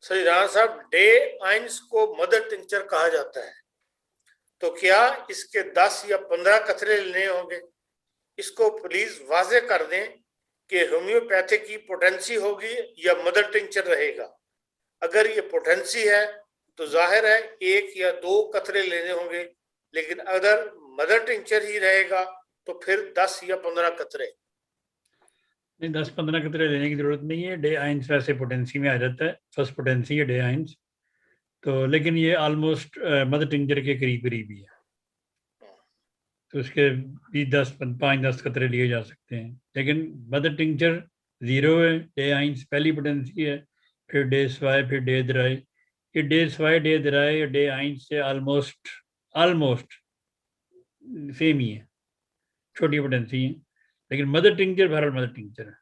سر رانا صاحب day ions کو mother tincture کہا جاتا ہے، تو کیا اس کے 10 یا 15 قطرے لینے ہوں گے؟ اس کو پلیز واضح کر دیں کہ ہومیوپیتھی کی پوٹینسی ہوگی یا مدر ٹنکچر رہے گا۔ اگر یہ پوٹینسی ہے تو ظاہر ہے 1 یا 2 قطرے لینے ہوں گے، لیکن اگر مدر ٹنکچر ہی رہے گا تو پھر 10 یا 15 قطرے۔ نہیں، 10-15 قطرے لینے کی ضرورت نہیں ہے، ڈے آئنس ویسے پوٹینسی میں آ جاتا ہے، فرسٹ پوٹینسی ہے ڈے آئنس تو، لیکن یہ آلموسٹ مدر ٹنکچر کے قریب قریب ہی ہے، تو اس کے بھی 5-10 قطرے لیے جا سکتے ہیں، لیکن مدر ٹنکچر 0 ہے، ڈے آئنس پہلی پوٹینسی ہے، پھر ڈے سوائے، پھر ڈے درائے۔ یہ ڈے سوائے، ڈے درائے اور ڈے آئنس سے آلموسٹ سیم ہی ہے، چھوٹی پوٹینسی ہے، لیکن مدر ٹنکچر بہرحال مدر ٹنکچر ہے۔